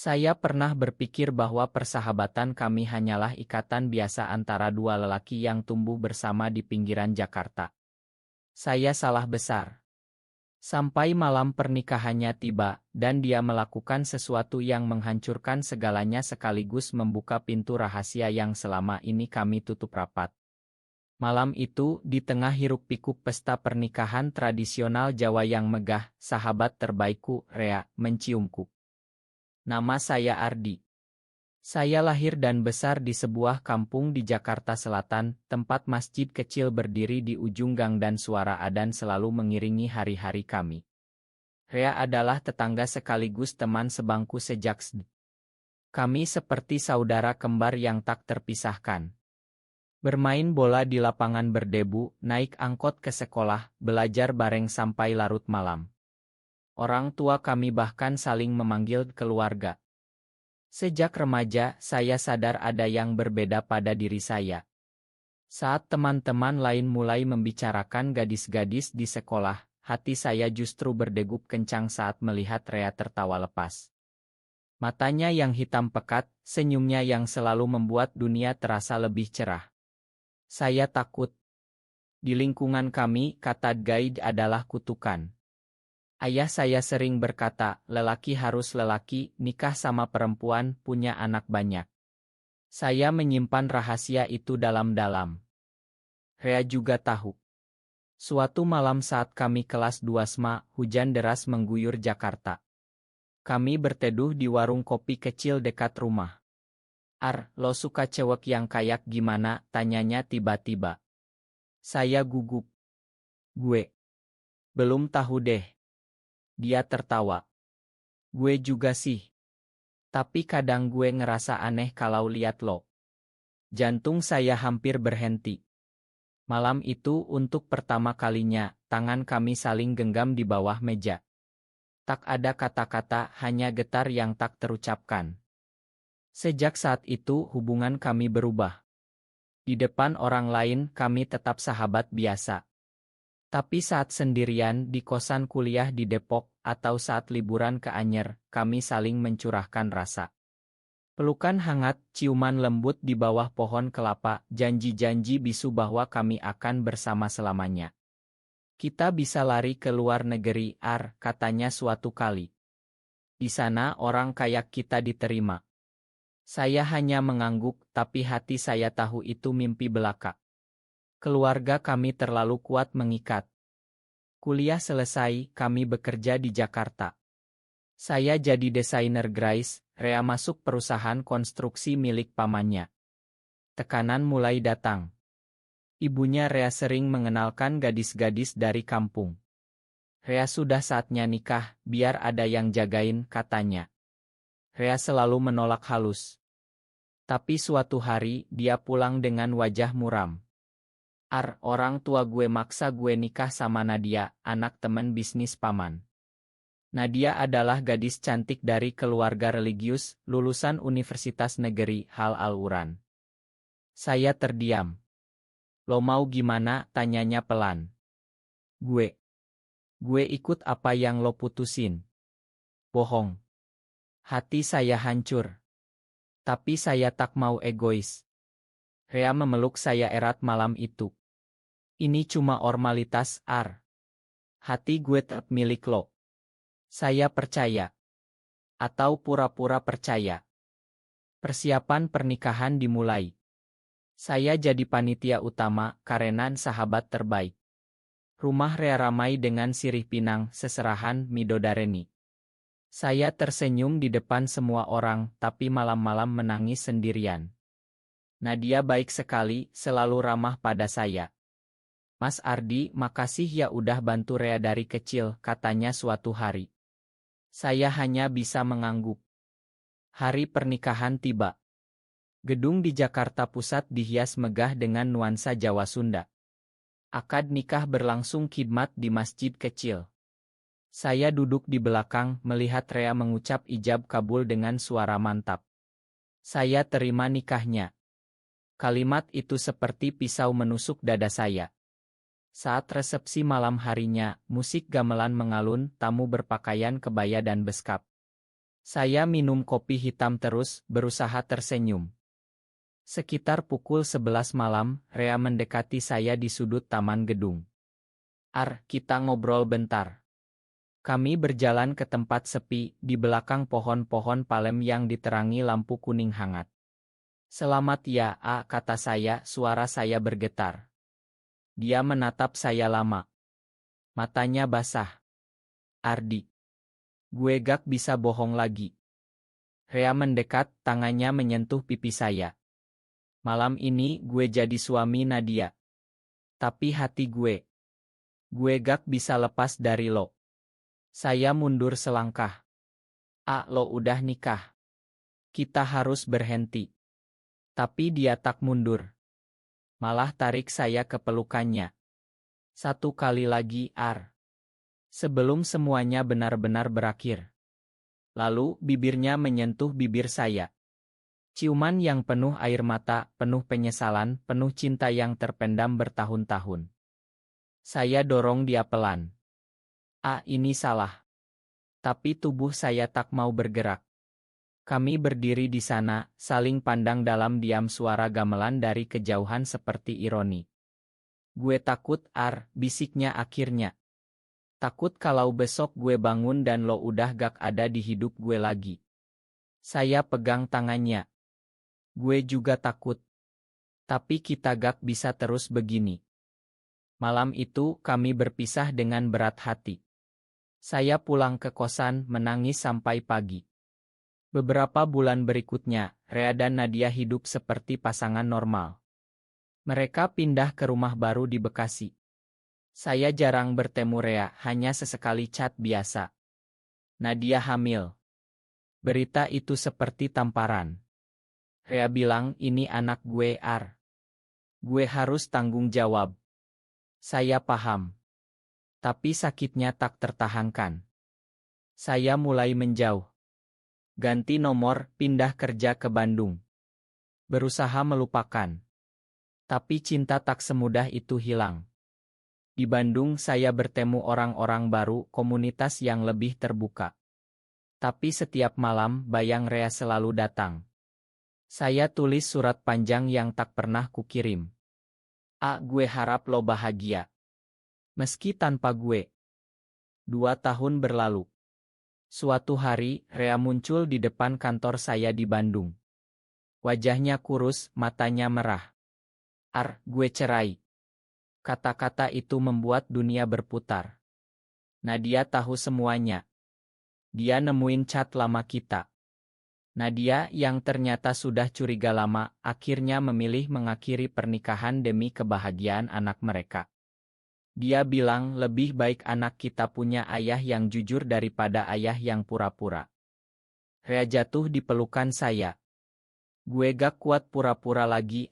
Saya pernah berpikir bahwa persahabatan kami hanyalah ikatan biasa antara dua lelaki yang tumbuh bersama di pinggiran Jakarta. Saya salah besar. Sampai malam pernikahannya tiba, dan dia melakukan sesuatu yang menghancurkan segalanya sekaligus membuka pintu rahasia yang selama ini kami tutup rapat. Malam itu, di tengah hiruk-pikuk pesta pernikahan tradisional Jawa yang megah, sahabat terbaikku, Rea, menciumku. Nama saya Ardi. Saya lahir dan besar di sebuah kampung di Jakarta Selatan, tempat masjid kecil berdiri di ujung gang dan suara adzan selalu mengiringi hari-hari kami. Rea adalah tetangga sekaligus teman sebangku sejak SD. Kami seperti saudara kembar yang tak terpisahkan. Bermain bola di lapangan berdebu, naik angkot ke sekolah, belajar bareng sampai larut malam. Orang tua kami bahkan saling memanggil keluarga. Sejak remaja, saya sadar ada yang berbeda pada diri saya. Saat teman-teman lain mulai membicarakan gadis-gadis di sekolah, hati saya justru berdegup kencang saat melihat Rea tertawa lepas. Matanya yang hitam pekat, senyumnya yang selalu membuat dunia terasa lebih cerah. Saya takut. Di lingkungan kami, kata guide adalah kutukan. Ayah saya sering berkata, lelaki harus lelaki, nikah sama perempuan, punya anak banyak. Saya menyimpan rahasia itu dalam-dalam. Rea juga tahu. Suatu malam saat kami kelas 2 SMA, hujan deras mengguyur Jakarta. Kami berteduh di warung kopi kecil dekat rumah. Lo suka cewek yang kayak gimana? Tanyanya tiba-tiba. Saya gugup. Gue belum tahu deh. Dia tertawa. Gue juga sih. Tapi kadang gue ngerasa aneh kalau lihat lo. Jantung saya hampir berhenti. Malam itu untuk pertama kalinya, tangan kami saling genggam di bawah meja. Tak ada kata-kata, hanya getar yang tak terucapkan. Sejak saat itu hubungan kami berubah. Di depan orang lain kami tetap sahabat biasa. Tapi saat sendirian di kosan kuliah di Depok, atau saat liburan ke Anyer, kami saling mencurahkan rasa. Pelukan hangat, ciuman lembut di bawah pohon kelapa, janji-janji bisu bahwa kami akan bersama selamanya. Kita bisa lari ke luar negeri, katanya suatu kali. Di sana orang kayak kita diterima. Saya hanya mengangguk, tapi hati saya tahu itu mimpi belaka. Keluarga kami terlalu kuat mengikat. Kuliah selesai, kami bekerja di Jakarta. Saya jadi desainer grafis, Rea masuk perusahaan konstruksi milik pamannya. Tekanan mulai datang. Ibunya Rea sering mengenalkan gadis-gadis dari kampung. Rea sudah saatnya nikah, biar ada yang jagain, katanya. Rea selalu menolak halus. Tapi suatu hari, dia pulang dengan wajah muram. Orang tua gue maksa gue nikah sama Nadia, anak teman bisnis paman. Nadia adalah gadis cantik dari keluarga religius, lulusan Universitas Negeri Al-Uran. Saya terdiam. Lo mau gimana? Tanyanya pelan. Gue ikut apa yang lo putusin. Bohong. Hati saya hancur. Tapi saya tak mau egois. Rea memeluk saya erat malam itu. Ini cuma formalitas, Hati gue tetap milik lo. Saya percaya. Atau pura-pura percaya. Persiapan pernikahan dimulai. Saya jadi panitia utama, karenan sahabat terbaik. Rumah Rea ramai dengan sirih pinang, seserahan, midodareni. Saya tersenyum di depan semua orang, tapi malam-malam menangis sendirian. Nadia baik sekali, selalu ramah pada saya. Mas Ardi, makasih ya udah bantu Rea dari kecil, katanya suatu hari. Saya hanya bisa mengangguk. Hari pernikahan tiba. Gedung di Jakarta Pusat dihias megah dengan nuansa Jawa Sunda. Akad nikah berlangsung khidmat di masjid kecil. Saya duduk di belakang, melihat Rea mengucap ijab kabul dengan suara mantap. Saya terima nikahnya. Kalimat itu seperti pisau menusuk dada saya. Saat resepsi malam harinya, musik gamelan mengalun, tamu berpakaian kebaya dan beskap. Saya minum kopi hitam terus, berusaha tersenyum. Sekitar pukul 11 malam, Rea mendekati saya di sudut taman gedung. Kita ngobrol bentar. Kami berjalan ke tempat sepi, di belakang pohon-pohon palem yang diterangi lampu kuning hangat. Selamat ya, kata saya, suara saya bergetar. Dia menatap saya lama. Matanya basah. Ardi. Gue gak bisa bohong lagi. Rea mendekat, tangannya menyentuh pipi saya. Malam ini gue jadi suami Nadia. Tapi hati gue gak bisa lepas dari lo. Saya mundur selangkah. Lo udah nikah. Kita harus berhenti. Tapi dia tak mundur. Malah tarik saya ke pelukannya. Satu kali lagi, sebelum semuanya benar-benar berakhir. Lalu bibirnya menyentuh bibir saya. Ciuman yang penuh air mata, penuh penyesalan, penuh cinta yang terpendam bertahun-tahun. Saya dorong dia pelan. Ini salah. Tapi tubuh saya tak mau bergerak. Kami berdiri di sana, saling pandang dalam diam, suara gamelan dari kejauhan seperti ironi. Gue takut, bisiknya akhirnya. Takut kalau besok gue bangun dan lo udah gak ada di hidup gue lagi. Saya pegang tangannya. Gue juga takut. Tapi kita gak bisa terus begini. Malam itu kami berpisah dengan berat hati. Saya pulang ke kosan menangis sampai pagi. Beberapa bulan berikutnya, Rea dan Nadia hidup seperti pasangan normal. Mereka pindah ke rumah baru di Bekasi. Saya jarang bertemu Rea, hanya sesekali chat biasa. Nadia hamil. Berita itu seperti tamparan. Rea bilang, ini anak gue, Gue harus tanggung jawab. Saya paham. Tapi sakitnya tak tertahankan. Saya mulai menjauh. Ganti nomor, pindah kerja ke Bandung. Berusaha melupakan. Tapi cinta tak semudah itu hilang. Di Bandung saya bertemu orang-orang baru, komunitas yang lebih terbuka. Tapi setiap malam bayang Rea selalu datang. Saya tulis surat panjang yang tak pernah kukirim. Gue harap lo bahagia. Meski tanpa gue. 2 tahun berlalu. Suatu hari, Rea muncul di depan kantor saya di Bandung. Wajahnya kurus, matanya merah. Gue cerai. Kata-kata itu membuat dunia berputar. Nadia tahu semuanya. Dia nemuin chat lama kita. Nadia, yang ternyata sudah curiga lama, akhirnya memilih mengakhiri pernikahan demi kebahagiaan anak mereka. Dia bilang lebih baik anak kita punya ayah yang jujur daripada ayah yang pura-pura. Rea jatuh di pelukan saya. Gue gak kuat pura-pura lagi,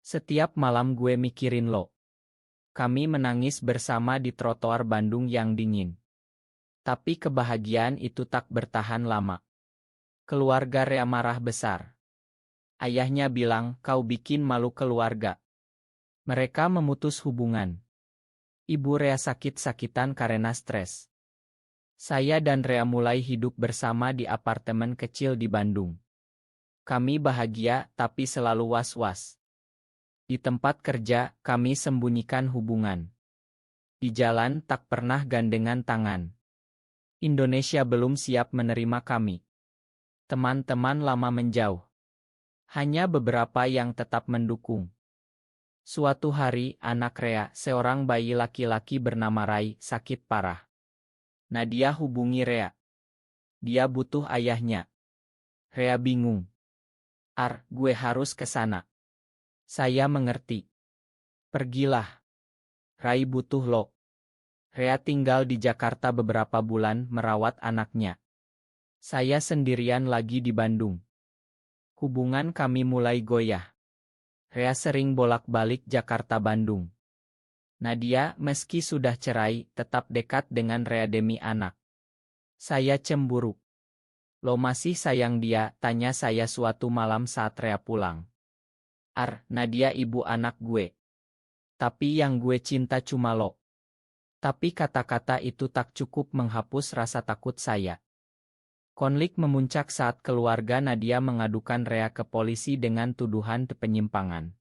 Setiap malam gue mikirin lo. Kami menangis bersama di trotoar Bandung yang dingin. Tapi kebahagiaan itu tak bertahan lama. Keluarga Rea marah besar. Ayahnya bilang, kau bikin malu keluarga. Mereka memutus hubungan. Ibu Rea sakit-sakitan karena stres. Saya dan Rea mulai hidup bersama di apartemen kecil di Bandung. Kami bahagia, tapi selalu was-was. Di tempat kerja, kami sembunyikan hubungan. Di jalan, tak pernah gandengan tangan. Indonesia belum siap menerima kami. Teman-teman lama menjauh. Hanya beberapa yang tetap mendukung. Suatu hari, anak Rea, seorang bayi laki-laki bernama Rai, sakit parah. Nadia hubungi Rea. Dia butuh ayahnya. Rea bingung. Gue harus ke sana. Saya mengerti. Pergilah. Rai butuh lo. Rea tinggal di Jakarta beberapa bulan merawat anaknya. Saya sendirian lagi di Bandung. Hubungan kami mulai goyah. Rea sering bolak-balik Jakarta-Bandung. Nadia, meski sudah cerai, tetap dekat dengan Rea demi anak. Saya cemburu. Lo masih sayang dia, tanya saya suatu malam saat Rea pulang. Nadia ibu anak gue. Tapi yang gue cinta cuma lo. Tapi kata-kata itu tak cukup menghapus rasa takut saya. Konflik memuncak saat keluarga Nadia mengadukan Rea ke polisi dengan tuduhan penyimpangan.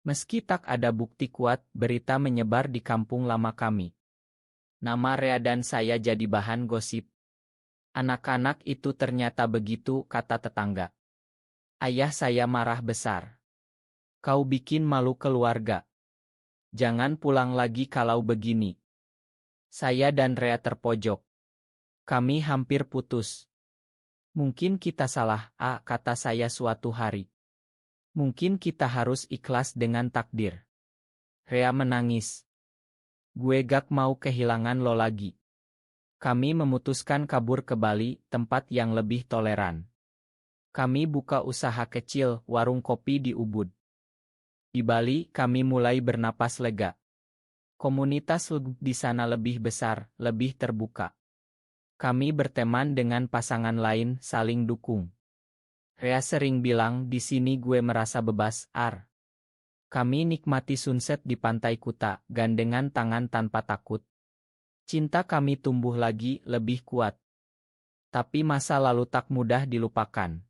Meski tak ada bukti kuat, berita menyebar di kampung lama kami. Nama Rea dan saya jadi bahan gosip. Anak-anak itu ternyata begitu, kata tetangga. Ayah saya marah besar. Kau bikin malu keluarga. Jangan pulang lagi kalau begini. Saya dan Rea terpojok. Kami hampir putus. Mungkin kita salah, kata saya suatu hari. Mungkin kita harus ikhlas dengan takdir. Rea menangis. Gue gak mau kehilangan lo lagi. Kami memutuskan kabur ke Bali, tempat yang lebih toleran. Kami buka usaha kecil, warung kopi di Ubud. Di Bali, kami mulai bernapas lega. Komunitas di sana lebih besar, lebih terbuka. Kami berteman dengan pasangan lain, saling dukung. Rea sering bilang, di sini gue merasa bebas, Ar. Kami nikmati sunset di pantai Kuta, gandengan tangan tanpa takut. Cinta kami tumbuh lagi, lebih kuat. Tapi masa lalu tak mudah dilupakan.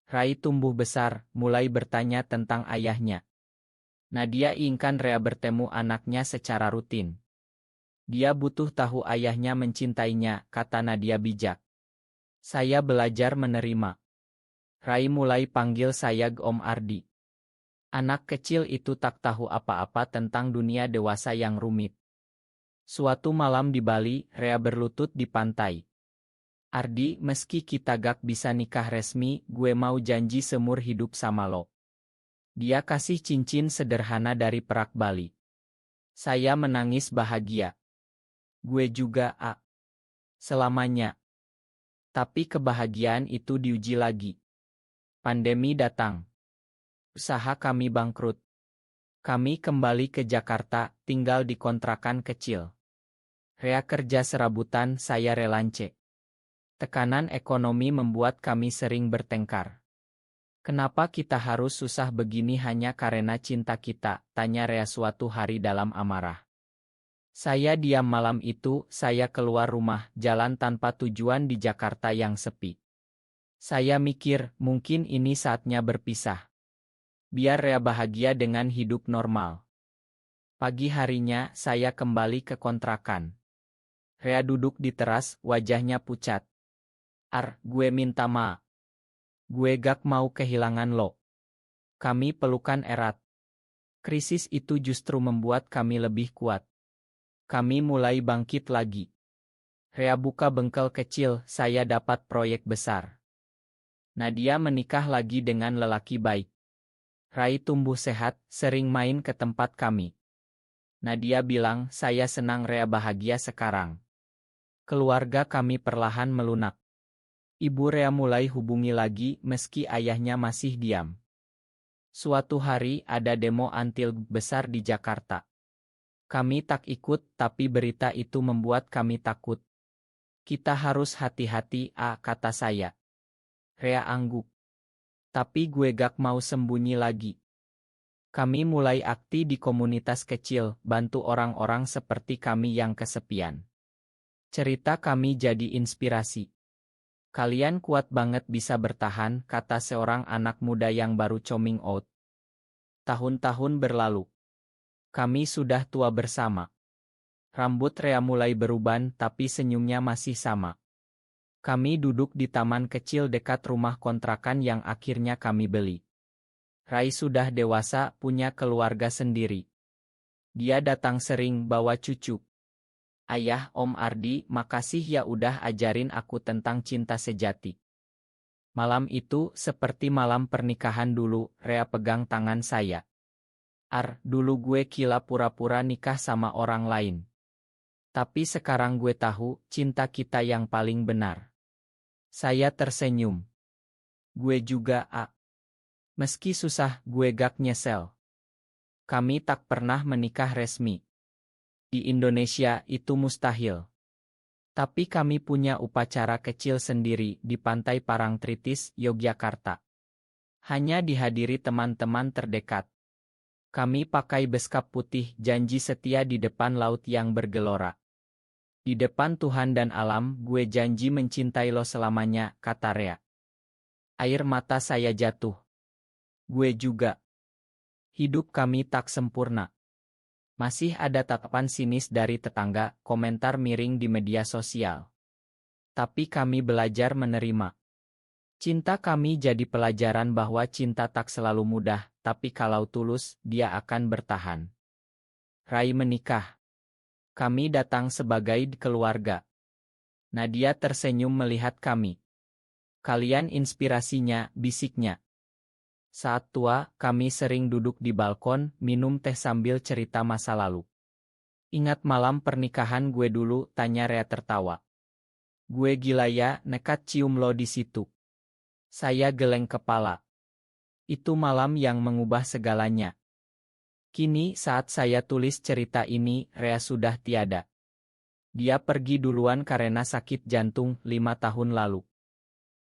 Rai tumbuh besar, mulai bertanya tentang ayahnya. Nadia inginkan Rea bertemu anaknya secara rutin. Dia butuh tahu ayahnya mencintainya, kata Nadia bijak. Saya belajar menerima. Rai mulai panggil saya Om Ardi. Anak kecil itu tak tahu apa-apa tentang dunia dewasa yang rumit. Suatu malam di Bali, Rea berlutut di pantai. Ardi, meski kita gak bisa nikah resmi, gue mau janji seumur hidup sama lo. Dia kasih cincin sederhana dari Perak Bali. Saya menangis bahagia. Gue juga, selamanya. Tapi kebahagiaan itu diuji lagi. Pandemi datang. Usaha kami bangkrut. Kami kembali ke Jakarta, tinggal di kontrakan kecil. Rea kerja serabutan, saya relance. Tekanan ekonomi membuat kami sering bertengkar. Kenapa kita harus susah begini hanya karena cinta kita, tanya Rea suatu hari dalam amarah. Saya diam malam itu, saya keluar rumah, jalan tanpa tujuan di Jakarta yang sepi. Saya mikir, mungkin ini saatnya berpisah. Biar Rea bahagia dengan hidup normal. Pagi harinya, saya kembali ke kontrakan. Rea duduk di teras, wajahnya pucat. Ar, gue minta maaf. Gue gak mau kehilangan lo. Kami pelukan erat. Krisis itu justru membuat kami lebih kuat. Kami mulai bangkit lagi. Rea buka bengkel kecil, saya dapat proyek besar. Nadia menikah lagi dengan lelaki baik. Rai tumbuh sehat, sering main ke tempat kami. Nadia bilang, saya senang Rea bahagia sekarang. Keluarga kami perlahan melunak. Ibu Rea mulai hubungi lagi meski ayahnya masih diam. Suatu hari ada demo anti besar di Jakarta. Kami tak ikut, tapi berita itu membuat kami takut. Kita harus hati-hati, kata saya. Rea angguk. Tapi gue gak mau sembunyi lagi. Kami mulai aktif di komunitas kecil, bantu orang-orang seperti kami yang kesepian. Cerita kami jadi inspirasi. Kalian kuat banget bisa bertahan, kata seorang anak muda yang baru coming out. Tahun-tahun berlalu. Kami sudah tua bersama. Rambut Rea mulai beruban tapi senyumnya masih sama. Kami duduk di taman kecil dekat rumah kontrakan yang akhirnya kami beli. Rai sudah dewasa, punya keluarga sendiri. Dia datang sering bawa cucu. Ayah, Om Ardi, makasih ya udah ajarin aku tentang cinta sejati. Malam itu, seperti malam pernikahan dulu, Rea pegang tangan saya. Ar, dulu gue kira pura-pura nikah sama orang lain. Tapi sekarang gue tahu, cinta kita yang paling benar. Saya tersenyum. Gue juga, Meski susah, gue gak nyesel. Kami tak pernah menikah resmi. Di Indonesia itu mustahil. Tapi kami punya upacara kecil sendiri di Pantai Parangtritis, Yogyakarta. Hanya dihadiri teman-teman terdekat. Kami pakai beskap putih, janji setia di depan laut yang bergelora. Di depan Tuhan dan alam, gue janji mencintai lo selamanya, kata Rea. Air mata saya jatuh. Gue juga. Hidup kami tak sempurna. Masih ada tatapan sinis dari tetangga, komentar miring di media sosial. Tapi kami belajar menerima. Cinta kami jadi pelajaran bahwa cinta tak selalu mudah, tapi kalau tulus, dia akan bertahan. Rai menikah. Kami datang sebagai keluarga. Nadia tersenyum melihat kami. Kalian inspirasinya, bisiknya. Saat tua, kami sering duduk di balkon, minum teh sambil cerita masa lalu. Ingat malam pernikahan gue dulu, tanya Rea tertawa. Gue gila ya, nekat cium lo di situ. Saya geleng kepala. Itu malam yang mengubah segalanya. Kini saat saya tulis cerita ini, Rea sudah tiada. Dia pergi duluan karena sakit jantung 5 tahun lalu.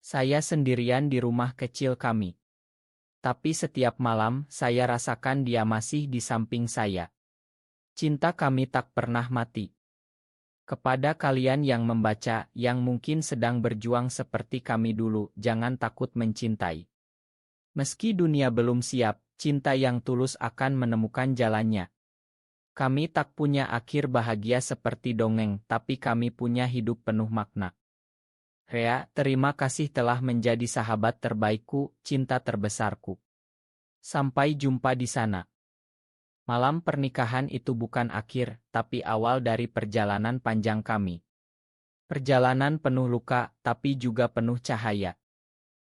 Saya sendirian di rumah kecil kami. Tapi setiap malam, saya rasakan dia masih di samping saya. Cinta kami tak pernah mati. Kepada kalian yang membaca, yang mungkin sedang berjuang seperti kami dulu, jangan takut mencintai. Meski dunia belum siap, cinta yang tulus akan menemukan jalannya. Kami tak punya akhir bahagia seperti dongeng, tapi kami punya hidup penuh makna. Rea, terima kasih telah menjadi sahabat terbaikku, cinta terbesarku. Sampai jumpa di sana. Malam pernikahan itu bukan akhir, tapi awal dari perjalanan panjang kami. Perjalanan penuh luka, tapi juga penuh cahaya.